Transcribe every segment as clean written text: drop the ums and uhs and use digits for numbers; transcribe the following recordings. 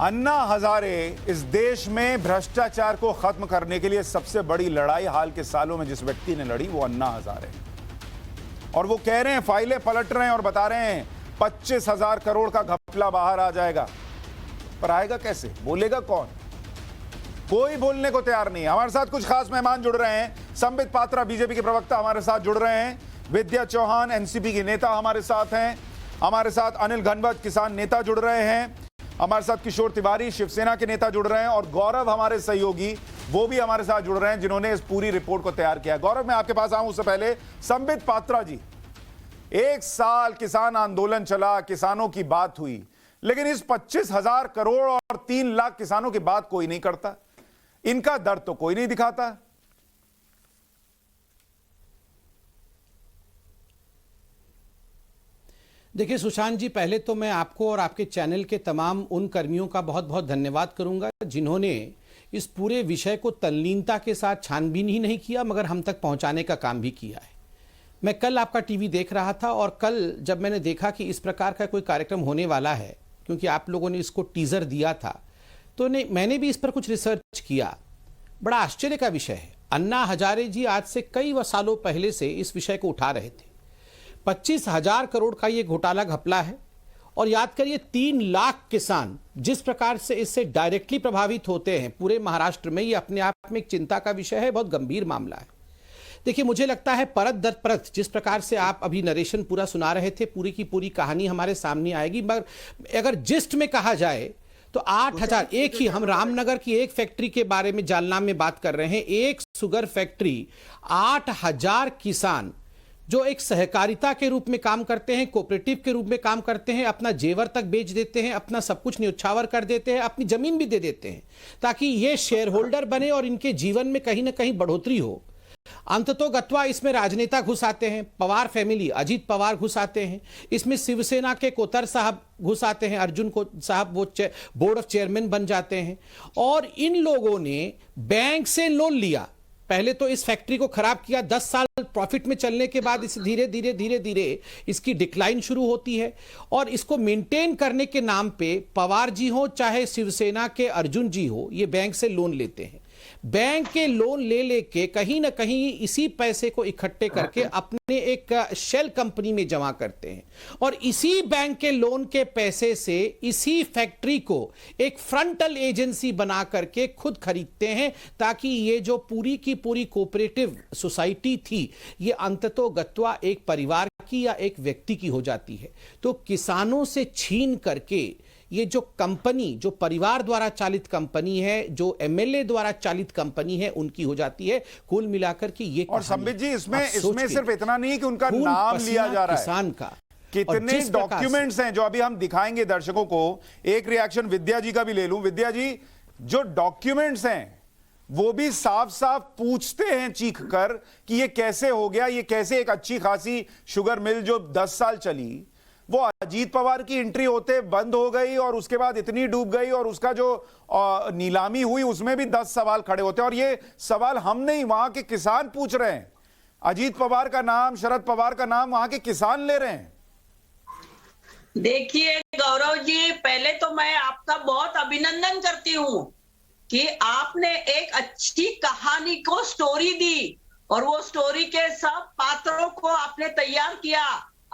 अन्ना हजारे इस देश में भ्रष्टाचार को खत्म करने के लिए सबसे बड़ी लड़ाई हाल के सालों में जिस व्यक्ति ने लड़ी वो अन्ना हजारे, और वो कह रहे हैं, फाइलें पलट रहे हैं और बता रहे हैं 25,000 करोड़ का घपला बाहर आ जाएगा। पर आएगा कैसे, बोलेगा कौन? कोई बोलने को तैयार नहीं है। हमारे साथ कुछ खास मेहमान जुड़ रहे हैं। संबित पात्रा बीजेपी के प्रवक्ता हमारे साथ जुड़ रहे हैं, विद्या चौहान एनसीपी की नेता हमारे साथ हैं, हमारे साथ अनिल घनवत किसान नेता जुड़ रहे हैं, हमारे साथ किशोर तिवारी शिवसेना के नेता जुड़ रहे हैं, और गौरव हमारे सहयोगी वो भी हमारे साथ जुड़ रहे हैं जिन्होंने इस पूरी रिपोर्ट को तैयार किया। गौरव, मैं आपके पास आऊं उससे पहले संबित पात्रा जी, 1 साल किसान आंदोलन चला, किसानों की बात हुई, लेकिन इस 25,000 करोड़ और 3 लाख किसानों की बात कोई नहीं करता, इनका दर्द तो कोई नहीं दिखाता। देखिए सुशांत जी, पहले तो मैं आपको और आपके चैनल के तमाम उन कर्मियों का बहुत बहुत धन्यवाद करूंगा जिन्होंने इस पूरे विषय को तल्लीनता के साथ छानबीन ही नहीं किया मगर हम तक पहुंचाने का काम भी किया है। मैं कल आपका टीवी देख रहा था और कल जब मैंने देखा कि इस प्रकार का कोई कार्यक्रम होने वाला है, क्योंकि आप लोगों ने इसको टीजर दिया था, तो मैंने भी इस पर कुछ रिसर्च किया। बड़ा आश्चर्य का विषय है। अन्ना हजारे जी आज से कई सालों पहले से इस विषय को उठा रहे थे। 25,000 करोड़ का ये घोटाला घपला है, और याद करिए 3 लाख किसान जिस प्रकार से इससे डायरेक्टली प्रभावित होते हैं पूरे महाराष्ट्र में, ये अपने आप में एक चिंता का विषय है, बहुत गंभीर मामला है। देखिए, मुझे लगता है परत दर परत जिस प्रकार से आप अभी नरेशन पूरा सुना रहे थे, पूरी की पूरी कहानी हमारे सामने आएगी, मगर अगर जिस्ट में कहा जाए तो 8,000, एक ही हम रामनगर की एक फैक्ट्री के बारे में जालना में बात कर रहे हैं, एक शुगर फैक्ट्री, 8,000 किसान जो एक सहकारिता के रूप में काम करते हैं, कोऑपरेटिव के रूप में काम करते हैं, अपना जेवर तक बेच देते हैं, अपना सब कुछ न्यौछावर कर देते हैं, अपनी जमीन भी दे देते हैं ताकि ये शेयर होल्डर बने और इनके जीवन में कहीं ना कहीं बढ़ोतरी हो। अंततोगत्वा इसमें राजनेता घुस आते हैं, पवार फैमिली, अजीत पवार घुस आते हैं, इसमें शिवसेना के कोतर साहब घुस आते हैं, अर्जुन को साहब वो बोर्ड ऑफ चेयरमैन बन जाते हैं, और इन लोगों ने बैंक से लोन लिया। पहले तो इस फैक्ट्री को खराब किया, 10 साल प्रॉफिट में चलने के बाद इस धीरे धीरे इसकी डिक्लाइन शुरू होती है, और इसको मेंटेन करने के नाम पे पवार जी हो चाहे शिवसेना के अर्जुन जी हो, ये बैंक से लोन लेते हैं। बैंक के लोन ले लेके कहीं ना कहीं इसी पैसे को इकट्ठे करके अपने एक शेल कंपनी में जमा करते हैं, और इसी बैंक के लोन के पैसे से इसी फैक्ट्री को एक फ्रंटल एजेंसी बना करके खुद खरीदते हैं, ताकि ये जो पूरी की पूरी कोऑपरेटिव सोसाइटी थी ये अंततोगत्वा एक परिवार की या एक व्यक्ति की हो जाती है। तो किसानों से छीन करके ये जो कंपनी, जो परिवार द्वारा चालित कंपनी है, जो एमएलए द्वारा चालित कंपनी है, उनकी हो जाती है। कुल मिलाकर के ये, और संबित जी, इसमें सिर्फ इतना नहीं कि उनका नाम लिया जा रहा है, किसान का कितने डॉक्यूमेंट्स हैं जो अभी हम दिखाएंगे दर्शकों को। एक रिएक्शन विद्या जी का भी ले लूं। विद्या जी, जो डॉक्यूमेंट्स हैं वो भी साफ साफ पूछते हैं चीख कर कि ये कैसे हो गया, ये कैसे एक अच्छी खासी शुगर मिल जो 10 साल चली, वो अजीत पवार की एंट्री होते बंद हो गई और उसके बाद इतनी डूब गई, और उसका जो नीलामी हुई उसमें भी 10 सवाल खड़े होते हैं। और ये सवाल हम नहीं, वहां के किसान पूछ रहे हैं। अजीत पवार का नाम, शरद पवार का नाम वहां के किसान ले रहे हैं। देखिए गौरव जी, पहले तो मैं आपका बहुत अभिनंदन करती हूँ कि आपने एक अच्छी कहानी को स्टोरी दी, और वो स्टोरी के सब पात्रों को आपने तैयार किया,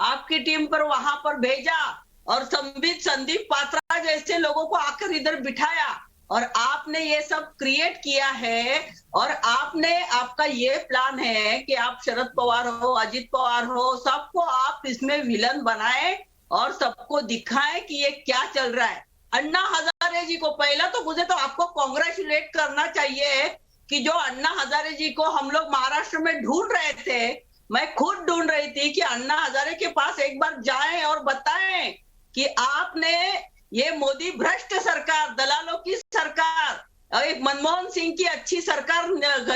आपकी टीम पर वहां पर भेजा, और संदीप पात्रा जैसे लोगों को आकर इधर बिठाया, और आपने ये सब क्रिएट किया है। और आपका ये प्लान है कि आप शरद पवार हो, अजीत पवार हो, सबको आप इसमें विलन बनाए और सबको दिखाएं कि ये क्या चल रहा है। अन्ना हजारे जी को पहला तो मुझे तो आपको कांग्रेचुलेट करना चाहिए कि जो अन्ना हजारे जी को हम लोग महाराष्ट्र में ढूंढ रहे थे, मैं खुद ढूंढ रही थी कि अन्ना हजारे के पास एक बार जाएं और बताएं कि आपने ये मोदी भ्रष्ट सरकार, दलालों की सरकार, एक मनमोहन सिंह की अच्छी सरकार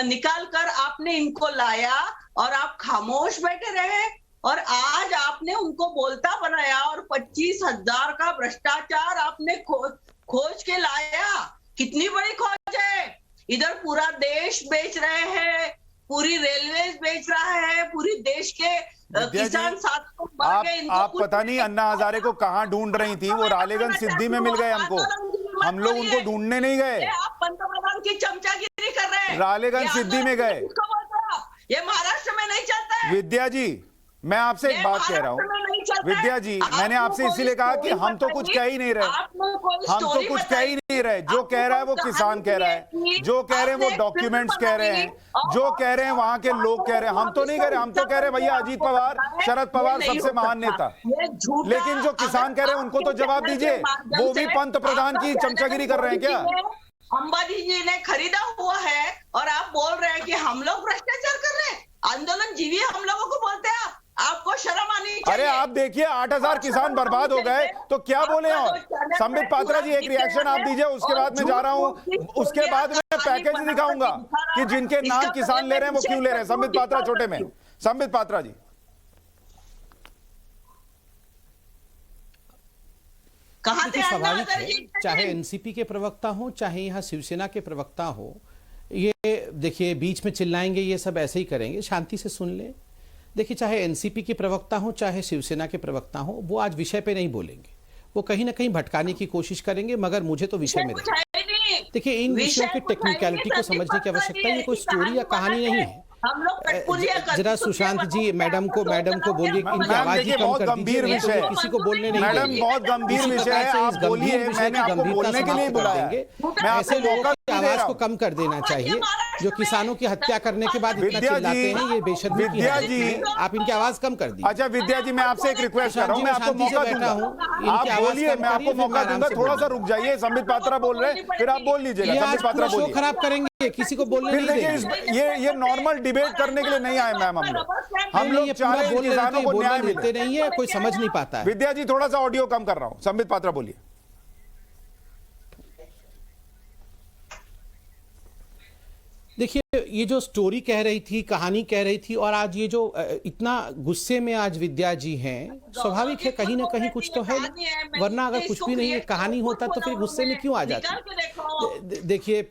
निकाल कर आपने इनको लाया, और आप खामोश बैठे रहे, और आज आपने उनको बोलता बनाया, और 25,000 का भ्रष्टाचार आपने खोज के लाया। कितनी बड़ी खोज है। इधर पूरा देश बेच रहे हैं, पूरी रेलवे बेच रहा है, पूरी देश के किसान साथ को मर गए। आप पता नहीं अन्ना हजारे को कहाँ ढूंढ रही थी, वो रालेगंज सिद्धि में मिल गए हमको। मत हम लोग बोलिए। उनको ढूंढने नहीं गए, ये आप पंतप्रधान की चमचागिरी कर रहे हैं। रालेगंज ये सिद्धि में गए। किसको बोलते हो आप? ये महाराष्ट्र में नहीं चलता है। विद्या जी, मैं आपसे एक ये बात कह रहा महाराष्ट्र में हूं, नहीं चलता है। विद्या जी, आपने मैंने आपसे कोई इसीलिए कहा कि स्टोरी हम तो कुछ बताइए, कह ही नहीं रहे, आपने कोई हम तो स्टोरी कुछ कह ही बताइए। नहीं रहे। जो कह रहा है वो आपने किसान कह रहा है, कहानी जो कह रहे हैं वो आपने डॉक्यूमेंट्स फिल्म कह रहे हैं, बनाई, जो और कह रहे हैं वहां के लोग कह रहे हैं। हम तो नहीं कह रहे, हम तो कह रहे हैं भैया अजीत पवार, शरद पवार सबसे महान नेता। लेकिन जो किसान कह रहे हैं उनको तो जवाब दीजिए, वो भी पंत प्रधान की चमचागिरी कर रहे हैं क्या? अंबानी जी ने खरीदा हुआ है और आप बोल रहे हैं कि हम लोग भ्रष्टाचार कर रहे हैं। आंदोलन जीवी हम लोगों को बोलते हैं आप। आपको शर्म आनी चाहिए। अरे आप देखिए 8000 किसान बर्बाद हो गए तो क्या बोले हैं? और संबित पात्रा जी एक रिएक्शन आप दीजिए, उसके बाद मैं जा रहा हूं, उसके बाद मैं पैकेज दिखाऊंगा कि जिनके नाम किसान ले रहे हैं वो क्यों ले रहे हैं। संबित पात्रा छोटे में, संबित पात्रा जी। कहां देखिए से स्वाभाविक है, अन्ना चाहे एनसीपी के प्रवक्ता हो चाहे यहाँ शिवसेना के प्रवक्ता हो, ये देखिए बीच में चिल्लाएंगे, ये सब ऐसे ही करेंगे, शांति से सुन ले। देखिए चाहे एनसीपी के प्रवक्ता हो चाहे शिवसेना के प्रवक्ता हो, वो आज विषय पे नहीं बोलेंगे, वो कहीं ना कहीं भटकाने की कोशिश करेंगे, मगर मुझे तो विषय में देखिए इन विषयों की टेक्निकलिटी को समझने की आवश्यकता है। ये कोई स्टोरी या कहानी नहीं है। हम लोग कठपुतलियां करते जरा सुशांत जी मैडम को बोलिए इनकी मैडम, आवाज ही देखिए, कम बहुत कर गंभीर दीजिए, विषय है। किसी को बोलने नहीं मैडम देंगे। बहुत गंभीर इसी विषय प्रकार है, से आप इस गंभीर बोलिए, विषय मैंने की आपको गंभीरता बोलने के लिए समाप्त बुलाया कर है। देंगे। मैं ऐसे आपको लोगों मौका की नहीं दे आवाज रहा को हूं। कम कर देना चाहिए, जो किसानों की हत्या करने के बाद इतना विद्या चिल्लाते जी, हैं, ये बेशर्मी की विद्या हद जी, है। आप इनकी आवाज कम कर दीजिए। अच्छा विद्या जी, मैं आपसे एक रिक्वेस्ट कर रहा हूं, मैं आपको शांति से मौका बैठा दूंगा, हूं, इनकी आप आवाज बोलिए, कम मैं आपको करिए, फिर मौका मैं दूंगा, आराम से थोड़ा सा बोलूंगा। रुक जाइए। संबित पात्रा बोल रहे हैं, फिर आप बोल लीजिएगा। ये आज संबित पात्रा पूरा शो बोलिए। खराब करेंगे, किसी को बोलने फिर नहीं देखिए देंगे। ये नॉर्मल डिबेट करने के लिए नहीं आए मैम, हम नहीं, लोग ये चाह पूरा रहे हैं बोल रहे किसानों थे, को बोलने न्याय देते मिले। नहीं है, कोई समझ नहीं पाता है। विद्या जी थोड़ा सा ऑडियो कम कर रहा हूं, संबित पात्रा बोलिए। देखिए ये जो स्टोरी कह रही थी, कहानी कह रही थी, और आज ये जो इतना गुस्से में आज विद्या जी हैं, स्वाभाविक है कहीं ना कहीं कुछ तो है, वरना अगर कुछ भी नहीं है कहानी होता तो फिर गुस्से में क्यों आ जाती। देखिए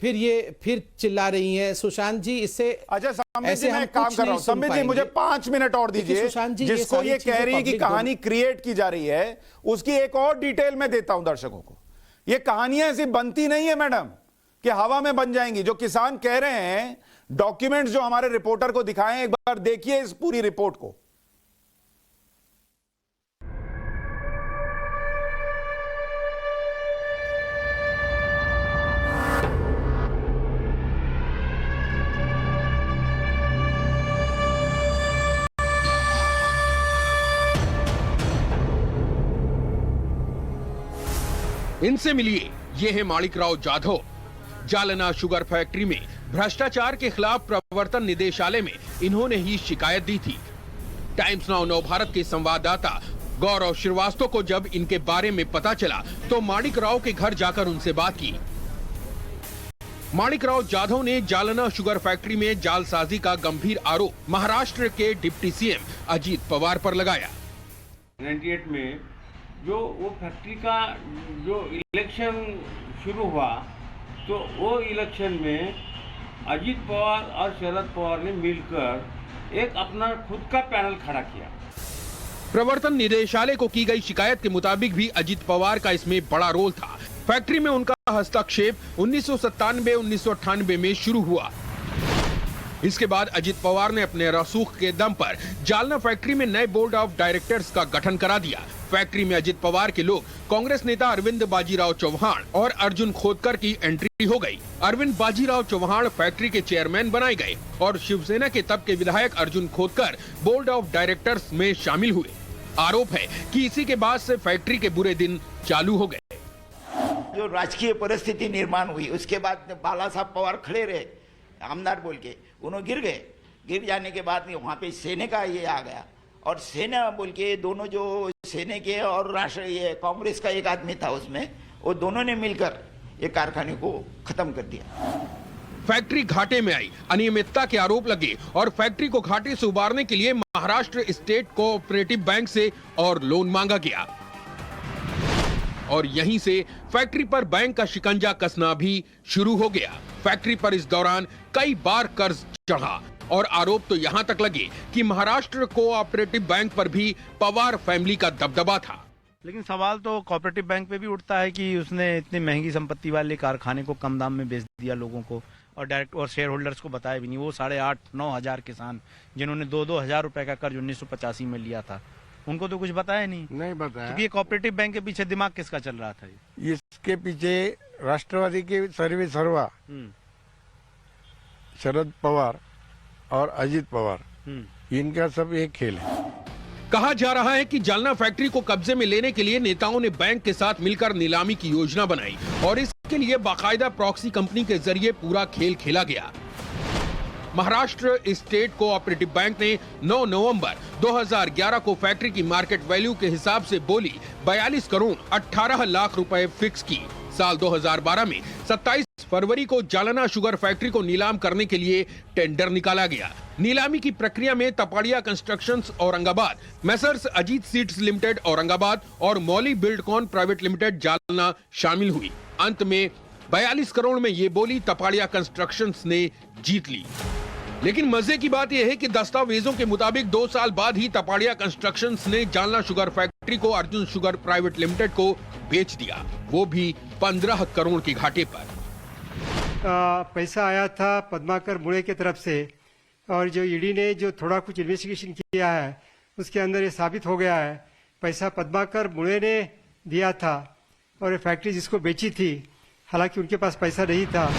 फिर चिल्ला रही हैं सुशांत जी, इससे अच्छा संबित जी, ऐसे मैं हम एक काम कुछ कर रहा नहीं हूं, सुन संबित जी मुझे पाएंगे। 5 मिनट और देखिए दीजिए। सुशांत जी, ये जिसको सारी ये चीजें कह रही है कि public कहानी क्रिएट की जा रही है, उसकी एक और डिटेल में देता हूं दर्शकों को। ये कहानियां ऐसी बनती नहीं है मैडम कि हवा में बन जाएंगी। जो किसान कह रहे हैं, डॉक्यूमेंट्स जो हमारे रिपोर्टर को दिखाएं, एक बार देखिए इस पूरी रिपोर्ट को। इनसे मिलिए, ये है माणिकराव जाधव। जालना शुगर फैक्ट्री में भ्रष्टाचार के खिलाफ प्रवर्तन निदेशालय में इन्होंने ही शिकायत दी थी। टाइम्स नाउ नव भारत के संवाददाता गौरव श्रीवास्तव को जब इनके बारे में पता चला तो माणिकराव के घर जाकर उनसे बात की। माणिकराव जाधव ने जालना शुगर फैक्ट्री में जालसाजी का गंभीर आरोप महाराष्ट्र के डिप्टी सीएम अजीत पवार पर लगाया। 98 में जो वो फैक्ट्री का जो इलेक्शन शुरू हुआ, तो वो इलेक्शन में अजीत पवार और शरद पवार ने मिलकर एक अपना खुद का पैनल खड़ा किया। प्रवर्तन निदेशालय को की गई शिकायत के मुताबिक भी अजीत पवार का इसमें बड़ा रोल था। फैक्ट्री में उनका हस्तक्षेप 1997-1998 में शुरू हुआ। इसके बाद अजीत पवार ने अपने रसूख के दम पर जालना फैक्ट्री में नए बोर्ड ऑफ डायरेक्टर्स का गठन करा दिया। फैक्ट्री में अजीत पवार के लोग कांग्रेस नेता अरविंद बाजीराव चौहान और अर्जुन खोतकर की एंट्री हो गई। अरविंद बाजीराव चौहान फैक्ट्री के चेयरमैन बनाए गए और शिवसेना के तब के विधायक Arjun Khotkar board of directors में शामिल हुए। आरोप है कि इसी के बाद से फैक्ट्री के बुरे दिन चालू हो गए। जो राजकीय परिस्थिति निर्माण हुई, उसके बाद बाला साहब पवार खड़े रहे आमदार बोल के, उन्होंने गिर जाने के बाद वहाँ पे सेना का ये आ गया, और सेना बोल के दोनों जो सेना के और राष्ट्र ये कांग्रेस का एक आदमी था उसमें, वो दोनों ने मिलकर ये कारखाने को खत्म कर दिया। फैक्ट्री घाटे में आई, अनियमितता के आरोप लगे और फैक्ट्री को घाटे से उबारने के लिए महाराष्ट्र स्टेट कोऑपरेटिव बैंक से और लोन मांगा गया और यहीं से फैक्ट्री पर बैंक का शिकंजा कसना भी शुरू हो गया। फैक्ट्री पर इस दौरान कई बार कर्ज चढ़ा और आरोप तो यहां तक लगे कि महाराष्ट्र कोऑपरेटिव बैंक पर भी पवार फैमिली का दबदबा था। लेकिन सवाल तो कोऑपरेटिव बैंक पे भी उठता है कि उसने इतनी महंगी संपत्ति वाले कारखाने को कम दाम में बेच दिया लोगों को, और डायरेक्ट और शेयर होल्डर्स को बताया भी नहीं। वो 8,500-9 हजार किसान जिन्होंने 2-2 हजार रुपए का कर्ज 1985 में लिया था, उनको तो कुछ बताया नहीं बताया। क्योंकि ये कोऑपरेटिव बैंक के पीछे दिमाग किसका चल रहा था? इसके पीछे राष्ट्रवादी के सर्वे सर्वा शरद पवार और अजित पवार, इनका सब एक खेल है। कहा जा रहा है कि जालना फैक्ट्री को कब्जे में लेने के लिए नेताओं ने बैंक के साथ मिलकर नीलामी की योजना बनाई और इसके लिए बाकायदा प्रॉक्सी कंपनी के जरिए पूरा खेल खेला गया। महाराष्ट्र स्टेट कोऑपरेटिव बैंक ने 9 नवंबर 2011 को फैक्ट्री की मार्केट वैल्यू के हिसाब से बोली 42 करोड़ 18 लाख रुपए फिक्स की। साल 2012 में 27 फरवरी को जालना शुगर फैक्ट्री को नीलाम करने के लिए टेंडर निकाला गया। नीलामी की प्रक्रिया में Tapadia constructions Aurangabad, messrs Ajit seeds limited Aurangabad और मौली बिल्डकॉन प्राइवेट लिमिटेड जालना शामिल हुई। अंत में 42 करोड़ में ये बोली तपाड़िया कंस्ट्रक्शंस ने जीत ली। लेकिन मजे की बात यह है कि दस्तावेजों के मुताबिक 2 साल बाद ही तपाड़िया कंस्ट्रक्शंस ने जालना शुगर फैक्ट्री को अर्जुन शुगर प्राइवेट लिमिटेड को बेच दिया, वो भी 15 करोड़ के घाटे पर। पैसा आया था पद्माकर मुळे की तरफ से, और जो ईडी ने जो थोड़ा कुछ इन्वेस्टिगेशन किया है उसके अंदर ये साबित हो गया है पैसा पद्माकर मुळे ने दिया था और ये फैक्ट्री जिसको बेची थी, हालांकि उनके पास पैसा नहीं था।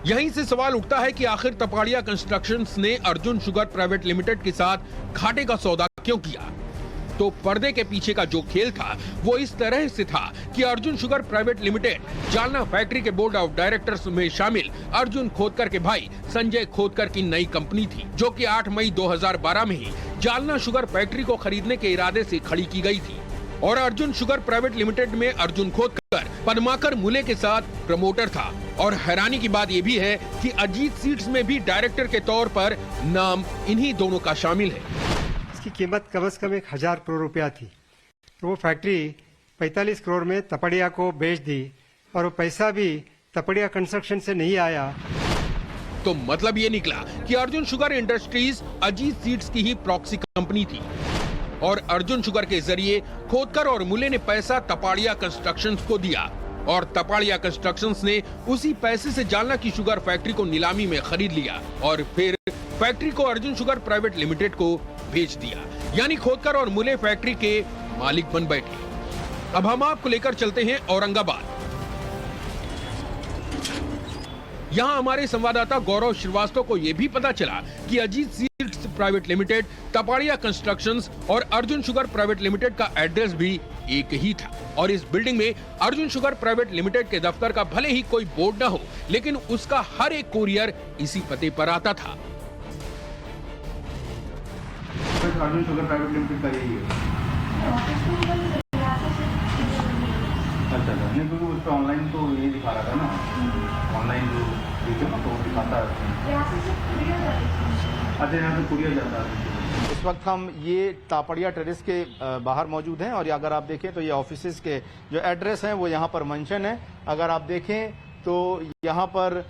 यहीं से सवाल उठता है कि आखिर तपाड़िया कंस्ट्रक्शंस ने अर्जुन शुगर प्राइवेट लिमिटेड के साथ घाटे का सौदा क्यों किया? तो पर्दे के पीछे का जो खेल था वो इस तरह से था कि Arjun sugar private limited Jalna factory के बोर्ड ऑफ डायरेक्टर्स में शामिल अर्जुन खोदकर के भाई संजय खोदकर की नई कंपनी थी, जो कि 8 मई 2012 में ही जालना शुगर फैक्ट्री को खरीदने के इरादे से खड़ी की गई थी। और अर्जुन शुगर प्राइवेट लिमिटेड में अर्जुन खोदकर पद्माकर मुळे के साथ प्रमोटर था। और हैरानी की बात यह भी है कि अजीत सीड्स में भी डायरेक्टर के तौर पर नाम इन्हीं दोनों का शामिल है। इसकी कीमत कम से कम 1,000 करोड़ रुपया थी, तो वो फैक्ट्री 45 करोड़ में तपाड़िया को बेच दी और वो पैसा भी तपाड़िया कंस्ट्रक्शन से नहीं आया। तो मतलब ये निकला कि Arjun sugar industries Ajit seeds की ही प्रॉक्सी कंपनी थी और अर्जुन शुगर के जरिए खोदकर और मुळे ने पैसा तपाड़िया कंस्ट्रक्शंस को दिया और तपाड़िया कंस्ट्रक्शंस ने उसी पैसे से जालना की शुगर फैक्ट्री को नीलामी में खरीद लिया और फिर फैक्ट्री को अर्जुन शुगर प्राइवेट लिमिटेड को बेच दिया। यानी खोदकर और मुळे फैक्ट्री के मालिक बन बैठे। अब हम आपको लेकर चलते हैं औरंगाबाद। यहां हमारे संवाददाता गौरव श्रीवास्तव को यह भी पता चला कि Ajit seeds private limited, Tapadia constructions और अर्जुन शुगर प्राइवेट लिमिटेड का एड्रेस भी एक ही था और इस बिल्डिंग में अर्जुन शुगर प्राइवेट लिमिटेड के दफ्तर का भले ही कोई बोर्ड न हो, लेकिन उसका हर एक कोरियर इसी पते पर आता था। अर्जुन शुगर प्राइवेट लिमिटेड का यही है। अच्छा नहीं, क्योंकि उस पर ऑनलाइन तो ये दिखा रहा था ना, ऑनलाइन जो वीडियो ना तो दिखाता है। अच्छा, यहाँ से कुरियर जाता है। इस वक्त हम ये तापड़िया टेरेस के बाहर मौजूद हैं और अगर आप देखें तो ये ऑफिसेज के जो एड्रेस हैं वो यहाँ पर मेंशन है। अगर आप देखें तो यहाँ पर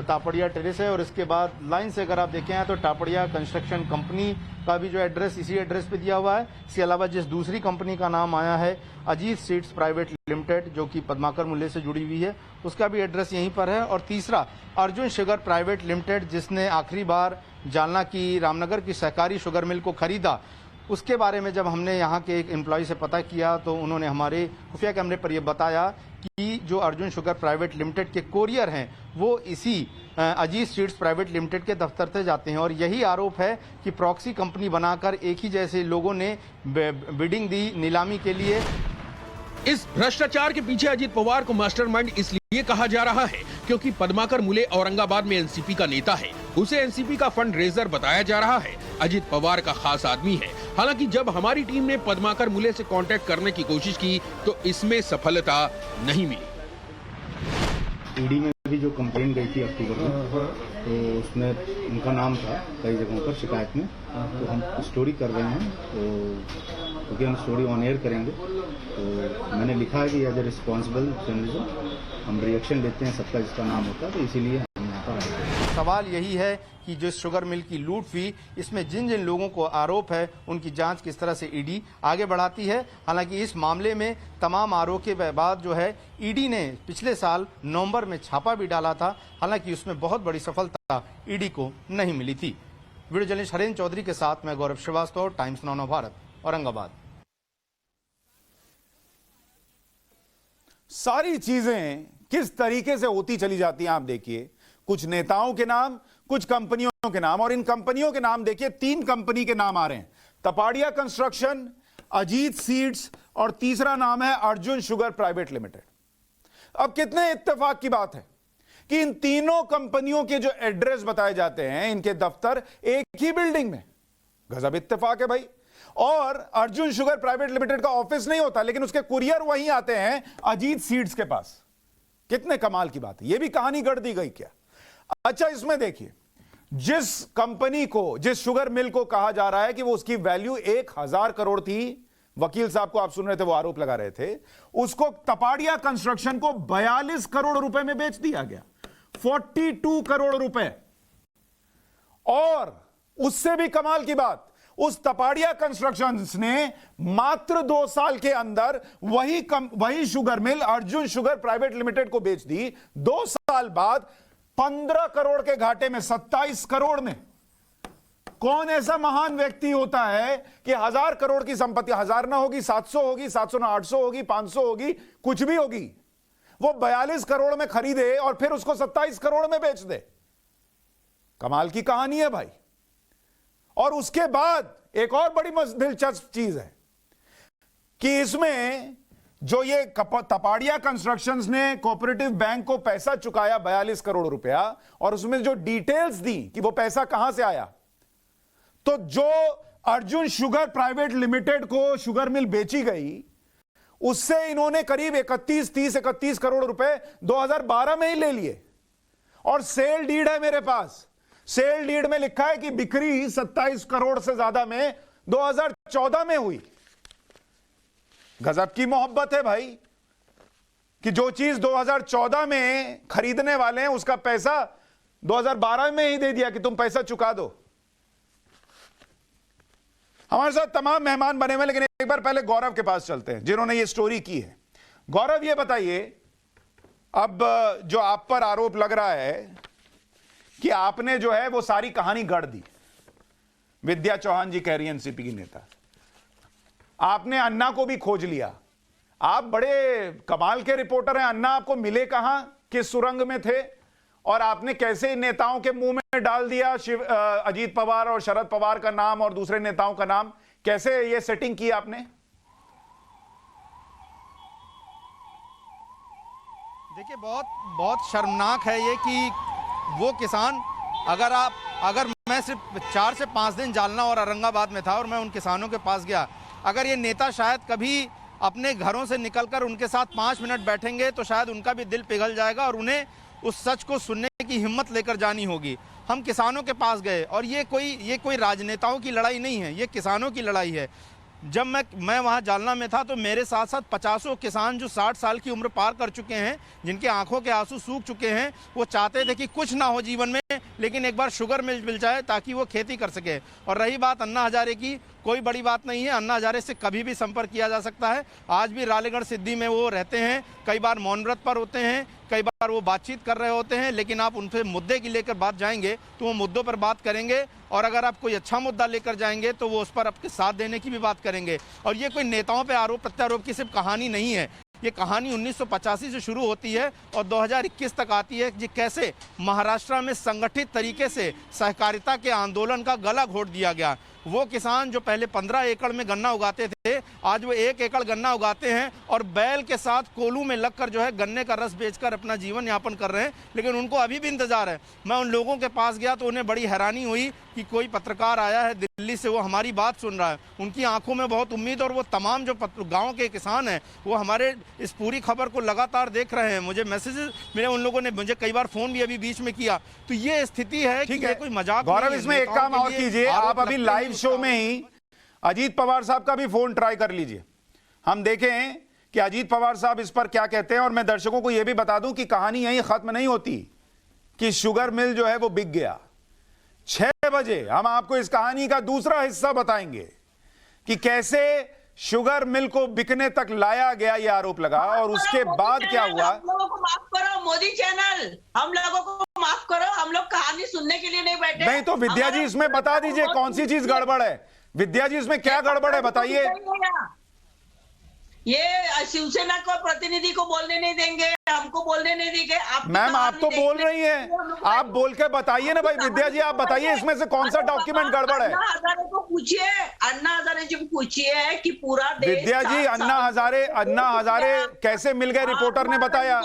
तापड़िया टेरेस है और इसके बाद लाइन से अगर आप देखें तो तापड़िया कंस्ट्रक्शन कंपनी का भी जो एड्रेस इसी एड्रेस पे दिया हुआ है। इसके अलावा जिस दूसरी कंपनी का नाम आया है अजीत सीड्स प्राइवेट लिमिटेड, जो कि पद्माकर मुळे से जुड़ी हुई है, उसका भी एड्रेस यहीं पर है। और तीसरा अर्जुन शुगर प्राइवेट लिमिटेड, जिसने आखिरी बार जालना की रामनगर की सहकारी शुगर मिल को खरीदा, उसके बारे में जब हमने यहाँ के एक एम्प्लॉय से पता किया तो उन्होंने हमारे खुफिया कैमरे पर यह बताया कि जो अर्जुन शुगर प्राइवेट लिमिटेड के कोरियर हैं वो इसी अजीत सीड्स प्राइवेट लिमिटेड के दफ्तर से जाते हैं और यही आरोप है कि प्रॉक्सी कंपनी बनाकर एक ही जैसे लोगों ने बिडिंग दी नीलामी के लिए। इस भ्रष्टाचार के पीछे अजित पवार को मास्टरमाइंड इसलिए कहा जा रहा है क्योंकि पद्माकर मुळे औरंगाबाद में एनसीपी का नेता है, उसे एनसीपी का फंड रेजर बताया जा रहा है, अजित पवार का खास आदमी है। हालांकि जब हमारी टीम ने पद्माकर मुळे से कांटेक्ट करने की कोशिश की तो इसमें सफलता नहीं मिली। ईडी में भी जो कंप्लेन गई थी अक्टूबर में, तो उसमें उनका नाम था कई जगहों पर शिकायत में, तो हम स्टोरी कर रहे हैं, तो क्योंकि हम स्टोरी ऑन एयर करेंगे तो मैंने लिखा है कि एज ए रिस्पॉन्सिबल जर्नलिज्म हम रिएक्शन लेते हैं सबका जिसका नाम होता है, तो इसीलिए हम यहाँ पर आए। सवाल यही है कि जो शुगर मिल की लूट हुई, इसमें जिन जिन लोगों को आरोप है उनकी जांच किस तरह से ईडी आगे बढ़ाती है। हालांकि इस मामले में तमाम आरोप के बाद जो है ईडी ने पिछले साल नवंबर में छापा भी डाला था, हालांकि उसमें बहुत बड़ी सफलता ईडी को नहीं मिली थी। वीडियो जर्नलिस्ट हरेंद्र चौधरी के साथ मैं गौरव श्रीवास्तव, टाइम्स नाउ भारत, औरंगाबाद। सारी चीजें किस तरीके से होती चली जाती हैं आप देखिए, कुछ नेताओं के नाम, कुछ कंपनियों के नाम, और इन कंपनियों के नाम देखिए, 3 कंपनी के नाम आ रहे हैं, तपाड़िया कंस्ट्रक्शन, अजीत सीड्स और तीसरा नाम है अर्जुन शुगर प्राइवेट लिमिटेड। अब कितने इत्तेफाक की बात है कि इन तीनों कंपनियों के जो एड्रेस बताए जाते हैं, इनके दफ्तर एक ही बिल्डिंग में। गजब इत्तेफाक है भाई। और अर्जुन शुगर प्राइवेट लिमिटेड का ऑफिस नहीं होता, लेकिन उसके कुरियर वहीं आते हैं अजीत सीड्स के पास। कितने कमाल की बात है, यह भी कहानी गढ़ दी गई क्या? अच्छा, इसमें देखिए, जिस कंपनी को, जिस शुगर मिल को कहा जा रहा है कि वो उसकी वैल्यू 1000 करोड़ थी, वकील साहब को आप सुन रहे थे, वो आरोप लगा रहे थे, उसको तपाड़िया कंस्ट्रक्शन को 42 करोड़ रुपए में बेच दिया गया, 42 करोड़ रुपए। और उससे भी कमाल की बात, उस तपाड़िया कंस्ट्रक्शंस ने मात्र 2 साल के अंदर वही sugar mill Arjun sugar private limited को बेच दी। 2 साल बाद 15 करोड़ के घाटे में 27 करोड़ में। कौन ऐसा महान व्यक्ति होता है कि 1000 करोड़ की संपत्ति, 1000 ना होगी, 700 होगी, 700 ना 800 होगी, 500 होगी, कुछ भी होगी, वो 42 करोड़ में खरीदे और फिर उसको 27 करोड़ में बेच दे। कमाल की कहानी है भाई। और उसके बाद एक और बड़ी दिलचस्प चीज है कि इसमें जो ये तपाड़िया कंस्ट्रक्शंस ने कोऑपरेटिव बैंक को पैसा चुकाया 42 करोड़ रुपया, और उसमें जो डिटेल्स दी कि वो पैसा कहां से आया, तो जो अर्जुन शुगर प्राइवेट लिमिटेड को शुगर मिल बेची गई, उससे इन्होंने करीब 31 करोड़ रुपए 2012 में ही ले लिए। और सेल डीड है मेरे पास, सेल डीड में लिखा है कि बिक्री 27 करोड़ से ज्यादा में 2014 में हुई। गजब की मोहब्बत है भाई कि जो चीज 2014 में खरीदने वाले हैं उसका पैसा 2012 में ही दे दिया कि तुम पैसा चुका दो। हमारे साथ तमाम मेहमान बने हुए, लेकिन एक बार पहले गौरव के पास चलते हैं जिन्होंने ये स्टोरी की है। गौरव, ये बताइए, अब जो आप पर आरोप लग रहा है कि आपने जो है वो सारी कहानी गढ़ दी, विद्या चौहान जी कह रही है एनसीपी की नेता, आपने अन्ना को भी खोज लिया, आप बड़े कमाल के रिपोर्टर हैं, अन्ना आपको मिले कहां, किस सुरंग में थे, और आपने कैसे नेताओं के मुंह में डाल दिया अजीत पवार और शरद पवार का नाम और दूसरे नेताओं का नाम, कैसे ये सेटिंग की आपने? देखिए, बहुत शर्मनाक है ये कि वो किसान, अगर मैं सिर्फ 4 से 5 दिन जालना और औरंगाबाद में था और मैं उन किसानों के पास गया, अगर ये नेता शायद कभी अपने घरों से निकलकर उनके साथ 5 मिनट बैठेंगे तो शायद उनका भी दिल पिघल जाएगा और उन्हें उस सच को सुनने की हिम्मत लेकर जानी होगी। हम किसानों के पास गए और ये कोई राजनेताओं की लड़ाई नहीं है, ये किसानों की लड़ाई है। जब मैं वहाँ जालना में था तो मेरे साथ साथ 50 किसान जो 60 साल की उम्र पार कर चुके हैं, जिनके आंखों के आंसू सूख चुके हैं, वो चाहते थे कि कुछ ना हो जीवन में, लेकिन एक बार शुगर मिल जाए ताकि वो खेती कर सके। और रही बात अन्ना हजारे की, कोई बड़ी बात नहीं है, अन्ना हजारे से कभी भी संपर्क किया जा सकता है। आज भी रालेगढ़ सिद्धि में वो रहते हैं, कई बार मौन व्रत पर होते हैं, कई बार वो बातचीत कर रहे होते हैं, लेकिन आप उनसे मुद्दे की लेकर बात जाएंगे तो वो मुद्दों पर बात करेंगे, और अगर आप कोई अच्छा मुद्दा लेकर जाएंगे तो वो उस पर आपके साथ देने की भी बात करेंगे। और ये कोई नेताओं पे आरोप प्रत्यारोप की सिर्फ कहानी नहीं है, ये कहानी 1985 से शुरू होती है और 2021 तक आती है कि कैसे महाराष्ट्र में संगठित तरीके से सहकारिता के आंदोलन का गला घोट दिया गया। वो किसान जो पहले 15 एकड़ में गन्ना उगाते थे, आज वो 1 एकड़ गन्ना उगाते हैं और बैल के साथ कोलू में लगकर जो है गन्ने का रस बेचकर अपना जीवन यापन कर रहे हैं, लेकिन उनको अभी भी इंतजार है। मैं उन लोगों के पास गया तो उन्हें बड़ी हैरानी हुई कि कोई पत्रकार आया है दिल्ली से, वो हमारी बात सुन रहा है। उनकी आंखों में बहुत उम्मीद, और वो तमाम जो गाँव के किसान हैं वो हमारे इस पूरी खबर को लगातार देख रहे हैं। मुझे मैसेजेस मिले, उन लोगों ने मुझे कई बार फोन भी अभी बीच में किया। तो ये स्थिति है कि ये कोई मजाक नहीं है। गौरव, इसमें एक काम और कीजिए, आप अभी लाइव शो में ही अजीत पवार साहब का भी फोन ट्राई कर लीजिए, हम देखें कि अजीत पवार साहब इस पर क्या कहते हैं। और मैं दर्शकों को यह भी बता दूं कि कहानी यहीं खत्म नहीं होती, कि शुगर मिल जो है वो बिक गया। 6 बजे हम आपको इस कहानी का दूसरा हिस्सा बताएंगे कि कैसे शुगर मिल को बिकने तक लाया गया, ये आरोप लगा, और उसके बाद क्या हुआ। हम लोगों को माफ करो मोदी चैनल, हम लोगों को माफ करो, हम लोग कहानी सुनने के लिए नहीं बैठे। नहीं तो विद्या जी इसमें बता दीजिए कौन सी चीज गड़बड़ है। विद्या जी इसमें क्या गड़बड़ है बताइए। ये शिवसेना को प्रतिनिधि को बोलने नहीं देंगे, हमको बोलने नहीं देंगे। मैम आप तो बोल रही हैं, आप बोल के बताइए ना भाई। विद्या जी आप बताइए इसमें से कौन सा डॉक्यूमेंट गड़बड़ है। अन्ना हजारे को पूछिए, अन्ना हजारे जी को पूछिए कि पूरा देश। विद्या जी अन्ना हजारे कैसे मिल गए, रिपोर्टर ने बताया।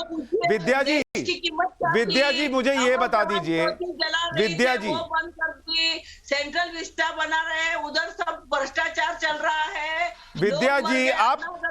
विद्या जी मुझे ये बता दीजिए। विद्या जी बंद कर दी, सेंट्रल विस्टा बना रहे, उधर सब भ्रष्टाचार चल रहा है। विद्या जी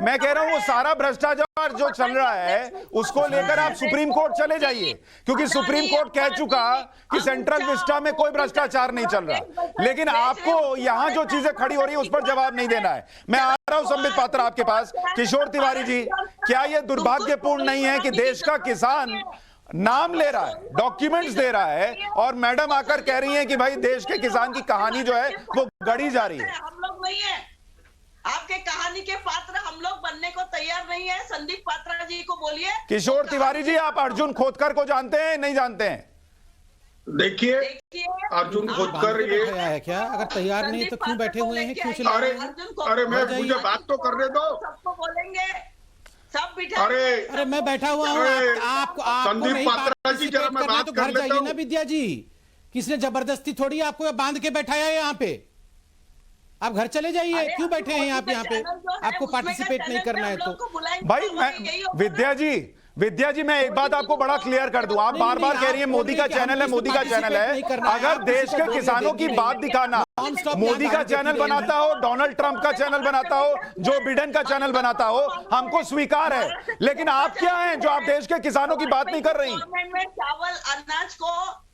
मैं कह रहा हूं वो सारा भ्रष्टाचार जो चल रहा है उसको लेकर आप सुप्रीम कोर्ट चले जाइए, क्योंकि सुप्रीम कोर्ट कह चुका कि सेंट्रल विस्टा में कोई भ्रष्टाचार नहीं चल रहा। लेकिन आपको यहां जो चीजें खड़ी हो रही है उस पर जवाब नहीं देना है। मैं आ रहा हूं संबित पात्रा आपके पास। किशोर तिवारी जी, क्या यह दुर्भाग्यपूर्ण नहीं है कि देश का किसान नाम ले रहा है, डॉक्यूमेंट्स दे रहा है, और मैडम आकर कह रही हैं कि भाई देश के किसान की कहानी जो है वो गढ़ी जा रही है। हम लोग नहीं है आपके कहानी के पात्र, हम लोग बनने को तैयार नहीं है। संदीप पात्रा जी को बोलिए। किशोर तिवारी जी आप अर्जुन खोतकर को जानते हैं नहीं जानते हैं? देखिए अर्जुन खोतकर ये है क्या? अगर तैयार नहीं तो क्यों बैठे हुए हैं, क्यों चिल्ला रहे हैं? अरे मुझे बात तो करने दो। सबको बोलेंगे, सब बिठा। अरे मैं बैठा हुआ हूँ, आपको संदीप पात्रा जी जरा मैं बात तो कर घर लेता जाइए हूं। ना विद्या जी। किसने जबरदस्ती थोड़ी आपको बांध के बैठाया है यहाँ पे? आप घर चले जाइए, क्यों बैठे हैं यहाँ पे? आपको पार्टिसिपेट नहीं करना है तो भाई विद्या जी मैं एक बात आपको बड़ा क्लियर कर दूं। आप बार बार कह रही हैं मोदी का चैनल है, मोदी का चैनल है। अगर देश के किसानों की बात दिखाना मोदी का चैनल बनाता हो, डोनाल्ड ट्रंप का चैनल बनाता हो, जो बिडेन का चैनल बनाता हो, हमको स्वीकार है। लेकिन आप क्या हैं जो आप देश के किसानों की बात नहीं कर रही? चावल अनाज को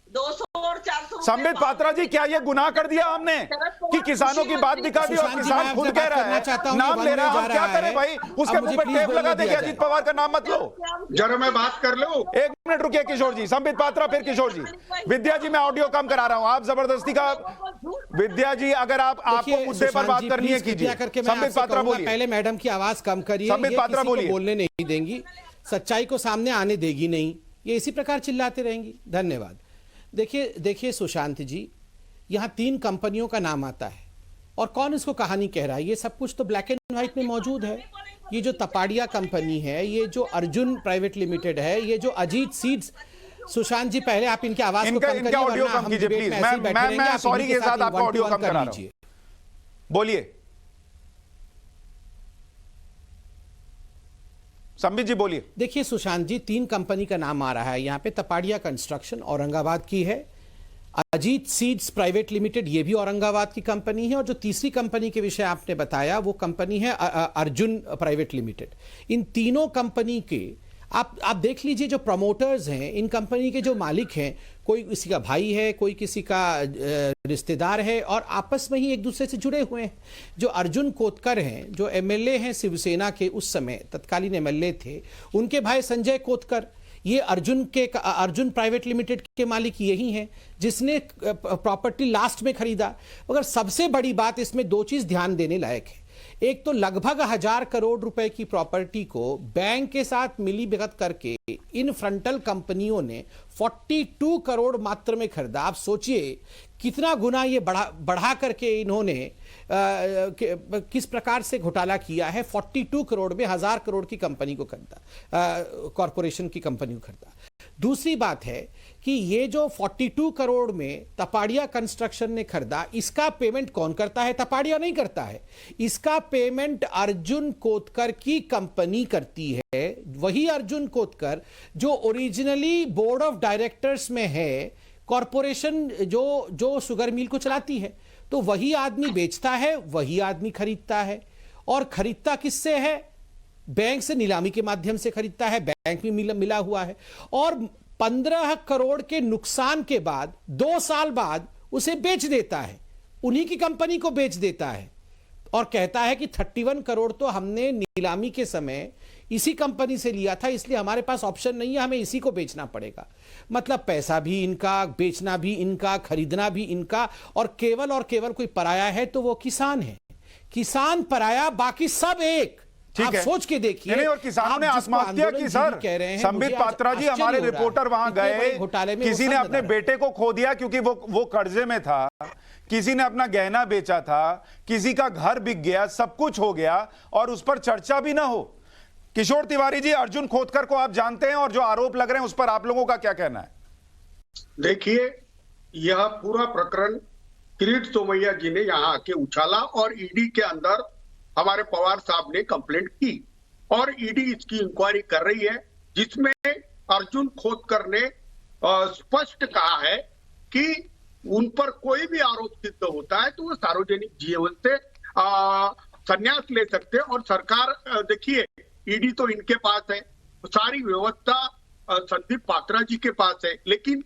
200 और 400 संबित पात्रा जी क्या ये गुनाह कर दिया हमने कि किसानों की बात दिखा दी और किसान खुद कह रहा है, नाम ले रहा है। हम क्या करें भाई? उसके मुंह पे टेप लगा दे कि अजीत पवार का नाम मत लो। जरा मैं बात कर लूं। 1 मिनट रुकिए किशोर जी। संबित पात्रा फिर किशोर जी। विद्या जी मैं ऑडियो कम करा रहा हूं, आप जबरदस्ती का। विद्या जी अगर आपको मुद्दे पर बात करनी है कीजिए। संबित पात्रा बोलिए। पहले मैडम की आवाज कम करिए। संबित पात्रा बोलिए। बोलने नहीं देंगी, सच्चाई को सामने आने देगी नहीं, ये इसी प्रकार चिल्लाते रहेंगी। धन्यवाद। देखिए सुशांत जी, यहाँ 3 कंपनियों का नाम आता है और कौन इसको कहानी कह रहा है, ये सब कुछ तो ब्लैक एंड व्हाइट में मौजूद है। ये जो तपाड़िया कंपनी है, ये जो अर्जुन प्राइवेट लिमिटेड है, ये जो अजीत सीड्स। सुशांत जी पहले आप इनकी आवाज को कम करिए, ऑडियो कम कीजिए प्लीज। मैं सॉरी के साथ आपका ऑडियो कम करा रहा हूं। बोलिए संबित जी बोलिए। देखिए सुशांत जी, 3 कंपनी का नाम आ रहा है यहाँ पे। तपाड़िया कंस्ट्रक्शन औरंगाबाद की है, अजीत सीड्स प्राइवेट लिमिटेड ये भी औरंगाबाद की कंपनी है, और जो तीसरी कंपनी के विषय आपने बताया वो कंपनी है अर्जुन प्राइवेट लिमिटेड। इन तीनों कंपनी के आप देख लीजिए, जो प्रमोटर्स हैं इन कंपनी के, जो मालिक हैं, कोई किसी का भाई है, कोई किसी का रिश्तेदार है, और आपस में ही एक दूसरे से जुड़े हुए हैं। जो अर्जुन कोतकर हैं, जो एमएलए हैं शिवसेना के, उस समय तत्कालीन एमएलए थे, उनके भाई संजय कोतकर, ये अर्जुन प्राइवेट लिमिटेड के मालिक यही हैं, जिसने प्रॉपर्टी लास्ट में खरीदा। मगर सबसे बड़ी बात इसमें 2 चीज ध्यान देने लायक है। एक तो लगभग 1000 करोड़ रुपए की प्रॉपर्टी को बैंक के साथ मिलीभगत करके इन फ्रंटल कंपनियों ने 42 करोड़ मात्र में खरीदा। आप सोचिए कितना गुना ये बढ़ा करके इन्होंने किस प्रकार से घोटाला किया है। 42 करोड़ में 1000 करोड़ की कंपनी को खरीदा, कॉरपोरेशन की कंपनी को खरीदा। दूसरी बात है कि ये जो 42 करोड़ में तपाड़िया कंस्ट्रक्शन ने खरीदा, इसका पेमेंट कौन करता है? तपाड़िया नहीं करता है, इसका पेमेंट अर्जुन कोतकर की कंपनी करती है। वही अर्जुन कोतकर जो ओरिजिनली बोर्ड ऑफ डायरेक्टर्स में है, कॉरपोरेशन जो शुगर मिल को चलाती है। तो वही आदमी बेचता है, वही आदमी खरीदता है। और खरीदता किससे है? बैंक से, नीलामी के माध्यम से खरीदता है, बैंक में मिला हुआ है। और 15 करोड़ के नुकसान के बाद 2 साल बाद उसे बेच देता है, उन्हीं की कंपनी को बेच देता है, और कहता है कि 31 करोड़ तो हमने नीलामी के समय इसी कंपनी से लिया था, इसलिए हमारे पास ऑप्शन नहीं है, हमें इसी को बेचना पड़ेगा। मतलब पैसा भी इनका, बेचना भी इनका, खरीदना भी इनका, और केवल कोई पराया है तो वो किसान है। किसान पराया, बाकी सब एक। ठीक है, सोच के देखिए। नहीं, और किसानों ने आत्महत्या की सर। संबित पात्रा जी, हमारे रिपोर्टर वहां गए, किसी ने अपने बेटे को खो दिया क्योंकि वो कर्जे में था, किसी ने अपना गहना बेचा था, किसी का घर बिक गया, सब कुछ हो गया और उस पर चर्चा भी ना हो। किशोर तिवारी जी, अर्जुन खोतकर को आप जानते हैं और जो आरोप लग रहे हैं उस पर आप लोगों का क्या कहना है? देखिए, यह पूरा प्रकरण किरीट सोमैया जी ने यहाँ आके उछाला और ईडी के अंदर हमारे पवार साहब ने कंप्लेंट की और ईडी इसकी इंक्वायरी कर रही है, जिसमें अर्जुन खोतकर ने स्पष्ट कहा है कि उन पर कोई भी आरोप सिद्ध होता है तो वो सार्वजनिक जीवन से संन्यास ले सकते हैं। और सरकार, देखिए, ईडी तो इनके पास है, सारी व्यवस्था संदीप पात्रा जी के पास है, लेकिन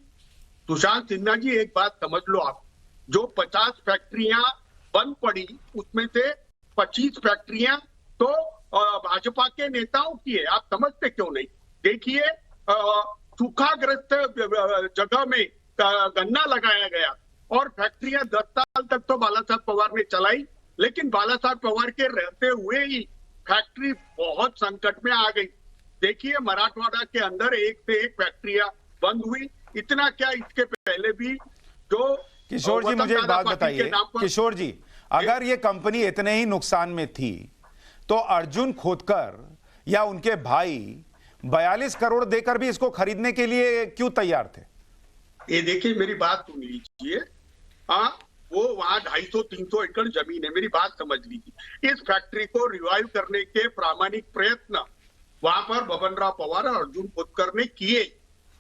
सुशांत सिन्हा जी, एक बात समझ लो आप, जो 50 फैक्ट्रियां बंद पड़ी उसमें से 25 फैक्ट्रियां तो भाजपा के नेताओं की है। आप समझते क्यों नहीं? देखिए, सूखाग्रस्त जगह में गन्ना लगाया गया और फैक्ट्रियां 10 साल तक तो बाला साहब पवार ने चलाई, लेकिन बाला साहब पवार के रहते हुए ही फैक्ट्री बहुत संकट में आ गई। देखिए, मराठवाड़ा के अंदर एक से एक फैक्ट्रियां बंद हुई। इतना क्या, इसके पहले भी जो किशोर जी, मुझे एक बात बताइए, किशोर जी, अगर ये कंपनी इतने ही नुकसान में थी तो अर्जुन खोतकर या उनके भाई 42 करोड़ देकर भी इसको खरीदने के लिए क्यों तैयार थे? ये देखिए, मेरी बात सुन लीजिए। वो वहां 250-300 एकड़ जमीन है, मेरी बात समझ लीजिए। इस फैक्ट्री को रिवाइव करने के प्रामाणिक प्रयत्न वहां पर बबन राव पवार और अर्जुन खोतकर ने किए,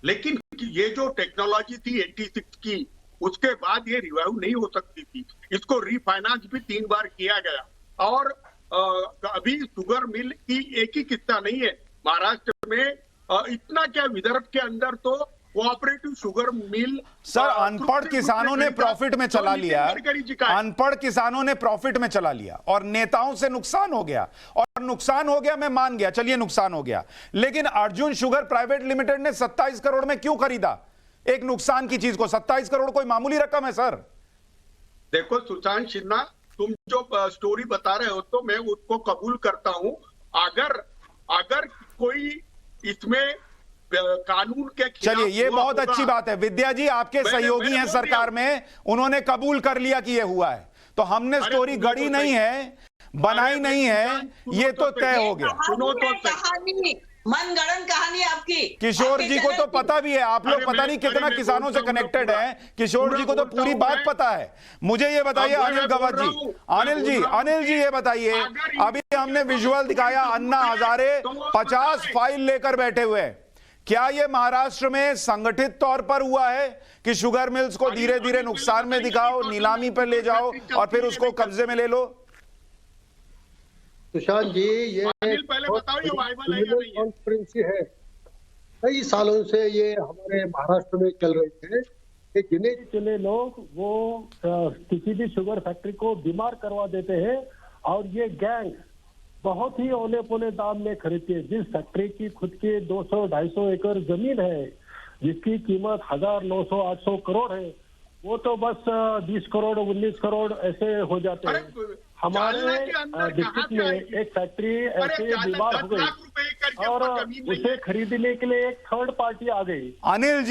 लेकिन ये जो टेक्नोलॉजी थी 86 की, उसके बाद ये रिवाइव नहीं हो सकती थी। इसको रीफाइनेंस भी 3 बार किया गया और अभी शुगर मिल की एक ही किस्सा नहीं है महाराष्ट्र में। इतना क्या, विदर्भ के अंदर तो कोऑपरेटिव शुगर मिल, सर, अनपढ़ किसानों ने प्रॉफिट में चला लिया, अनपढ़ किसानों ने प्रॉफिट में चला लिया और नेताओं से नुकसान हो गया। और नुकसान हो गया, मैं मान गया, चलिए नुकसान हो गया, लेकिन अर्जुन शुगर प्राइवेट लिमिटेड ने 27 करोड़ में क्यों खरीदा एक नुकसान की चीज को? 27 करोड़ कोई मामूली रकम है सर? देखो सुशांत सिन्हा, तुम जो स्टोरी बता रहे हो तो मैं उसको कबूल करता हूं। अगर कोई इसमें कानून के खिलाफ, चलिए, ये बहुत अच्छी बात है। विद्या जी आपके सहयोगी हैं सरकार में, उन्होंने कबूल कर लिया कि ये हुआ है, तो हमने स्टोरी गढ़ी नहीं है, बनाई नहीं है, ये तो तय हो गया। सुनो तो कहानी, मनगढ़ंत कहानी आपकी। किशोर जी को तो पता भी है, आप लोग पता नहीं कितना किसानों से कनेक्टेड हैं, किशोर जी को तो पूरी बात पता है। मुझे ये बताइए अनिल गवत जी, अनिल जी ये बताइए, अभी हमने विजुअल दिखाया, अन्ना हजारे 50 फाइल लेकर बैठे हुए हैं। क्या ये महाराष्ट्र में संगठित तौर पर हुआ है कि शुगर मिल्स को धीरे धीरे नुकसान में दिखाओ, नीलामी पर ले जाओ और फिर उसको कब्जे में ले लो? सुशांत जी, ये कॉन्फ्रेंस है, कई सालों से ये हमारे महाराष्ट्र में चल रहे थे कि गिने चुने लोग वो किसी भी शुगर फैक्ट्री को बीमार करवा देते हैं और ये गैंग बहुत ही औले पौले दाम में खरीदती है। जिस फैक्ट्री की खुद की 200-250 एकड़ जमीन है, जिसकी कीमत 1000, 900, 800 करोड़ है, वो तो बस 20 करोड़ 19 करोड़ ऐसे हो जाते हैं। हमारे डिस्ट्रिक्ट में एक फैक्ट्री ऐसे बीमार हो गई और उसे खरीदने के लिए एक थर्ड पार्टी आ गई। अनिल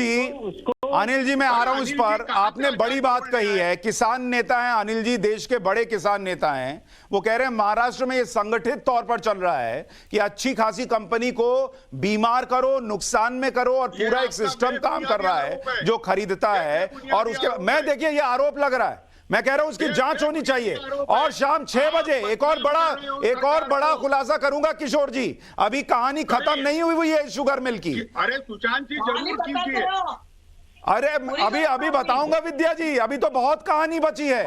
जी, मैं आ रहा हूं इस पर। आपने बड़ी बात कही है, किसान नेता हैं अनिल जी, देश के बड़े किसान नेता हैं। वो कह रहे हैं महाराष्ट्र में ये संगठित तौर पर चल रहा है कि अच्छी खासी कंपनी को बीमार करो, नुकसान में करो और पूरा एक सिस्टम काम कर रहा है जो खरीदता है। और उसके मैं, देखिए, ये आरोप लग रहा है, मैं कह रहा हूं उसकी जांच होनी चाहिए। और शाम 6 बजे एक और बड़ा खुलासा करूंगा किशोर जी। अभी कहानी खत्म नहीं हुई है शुगर मिल की। अरे सुशांत जी, जरूर कीजिए। अरे अभी बताऊंगा विद्या जी, अभी तो बहुत कहानी बची है।